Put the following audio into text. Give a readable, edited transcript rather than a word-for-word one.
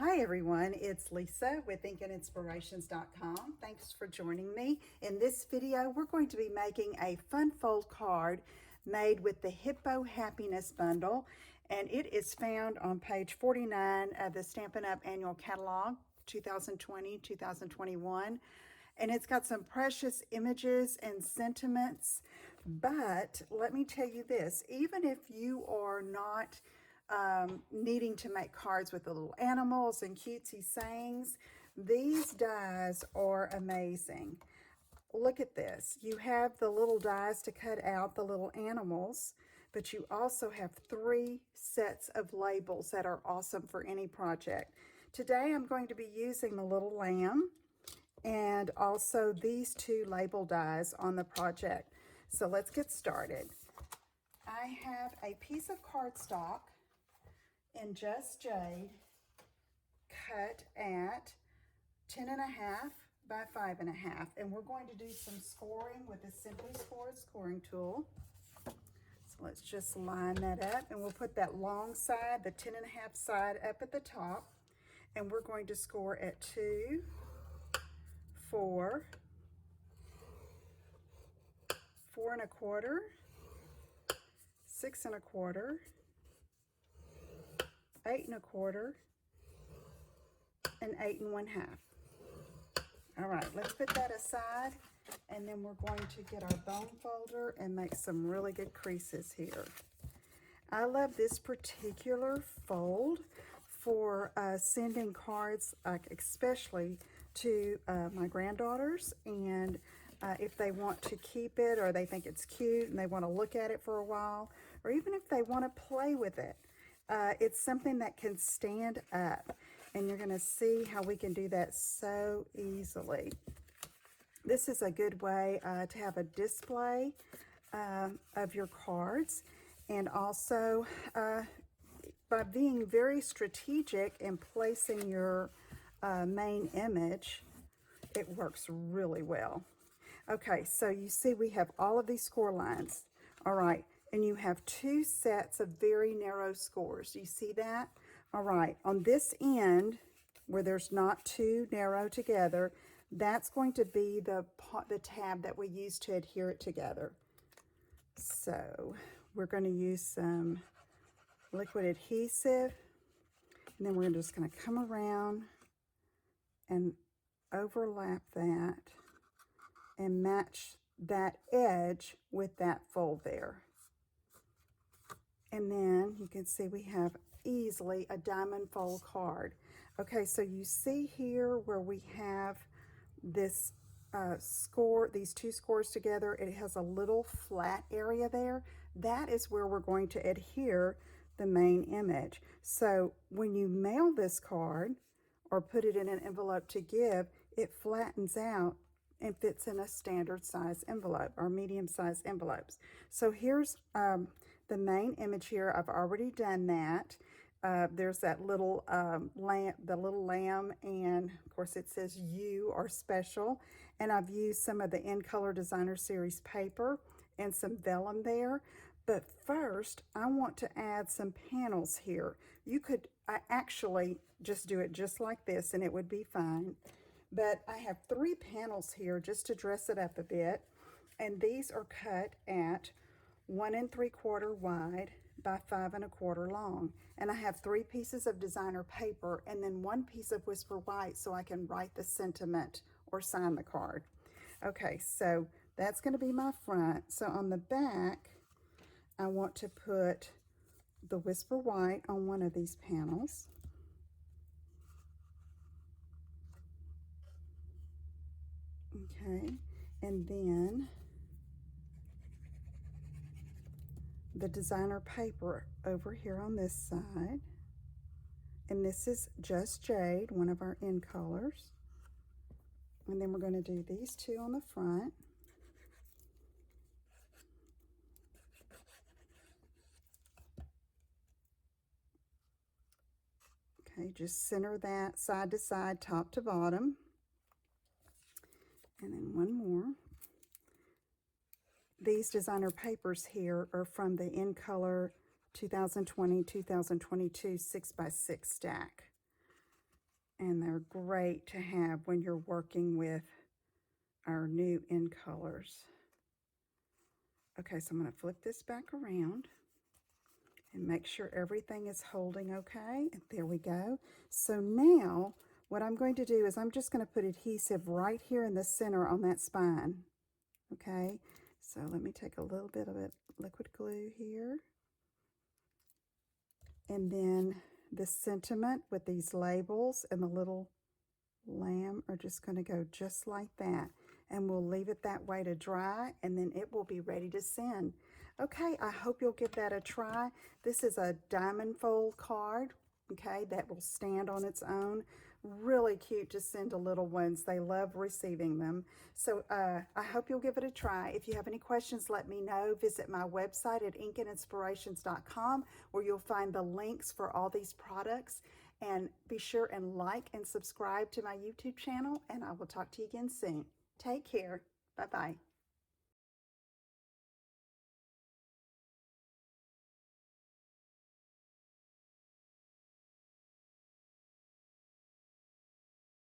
Hi everyone, it's Lisa with InkandInspirations.com. Thanks for joining me. In this video, we're going to be making a fun fold card made with the Hippo Happiness Bundle, and it is found on page 49 of the Stampin' Up! Annual Catalog 2020-2021. And it's got some precious images and sentiments, but let me tell you this, even if you are not needing to make cards with the little animals and cutesy sayings, these dies are amazing. Look at this. You have the little dies to cut out the little animals, but you also have 3 sets of labels that are awesome for any project. Today I'm going to be using the little lamb and also these 2 label dies on the project. So let's get started. I have a piece of cardstock in Just Jade, cut at 10.5 by 5.5, and we're going to do some scoring with the Simply Scored scoring tool. So let's just line that up, and we'll put that long side, the 10.5 side, up at the top, and we're going to score at 2, 4, 4 1/4, 6 1/4, 8 1/4, and 8 1/2. All right, let's put that aside, and then we're going to get our bone folder and make some really good creases here. I love this particular fold for sending cards, especially to my granddaughters, and if they want to keep it or they think it's cute and they want to look at it for a while, or even if they want to play with it. It's something that can stand up, and you're going to see how we can do that so easily. This is a good way to have a display of your cards, and also by being very strategic in placing your main image, it works really well. Okay, so you see we have all of these score lines. All right, and you have 2 sets of very narrow scores. Do you see that? All right, on this end, where there's not 2 narrow together, that's going to be the tab that we use to adhere it together. So we're going to use some liquid adhesive, and then we're just going to come around and overlap that and match that edge with that fold there. And then you can see we have easily a diamond fold card. Okay, so you see here where we have this score, these 2 scores together, it has a little flat area there. That is where we're going to adhere the main image. So when you mail this card or put it in an envelope to give, it flattens out and fits in a standard size envelope or medium size envelopes. So here's the main image here. I've already done that. There's that little lamb, the little lamb, and of course it says you are special. And I've used some of the In Color Designer Series paper and some vellum there. But first, I want to add some panels here. You could actually just do it just like this and it would be fine. But I have 3 panels here just to dress it up a bit. And these are cut at 1 3/4 wide by 5 1/4 long. And I have 3 pieces of designer paper and then 1 piece of Whisper White so I can write the sentiment or sign the card. Okay, so that's going to be my front. So on the back, I want to put the Whisper White on one of these panels. Okay, and then the designer paper over here on this side. And this is Just Jade, one of our in colors. And then we're going to do these 2 on the front. Okay, just center that side to side, top to bottom. And then one more. These designer papers here are from the In Color 2020-2022 6x6 stack. And they're great to have when you're working with our new in colors. Okay, so I'm going to flip this back around and make sure everything is holding okay. And there we go. So now what I'm going to do is I'm just going to put adhesive right here in the center on that spine. Okay, so let me take a little bit of it, liquid glue here. And then the sentiment with these labels and the little lamb are just going to go just like that. And we'll leave it that way to dry, and then it will be ready to send. Okay, I hope you'll give that a try. This is a diamond fold card, okay, that will stand on its own. Really cute to send to little ones. They love receiving them. So I hope you'll give it a try. If you have any questions, let me know. Visit my website at inkandinspirations.com, where you'll find the links for all these products. And be sure and like and subscribe to my YouTube channel, and I will talk to you again soon. Take care. Bye-bye.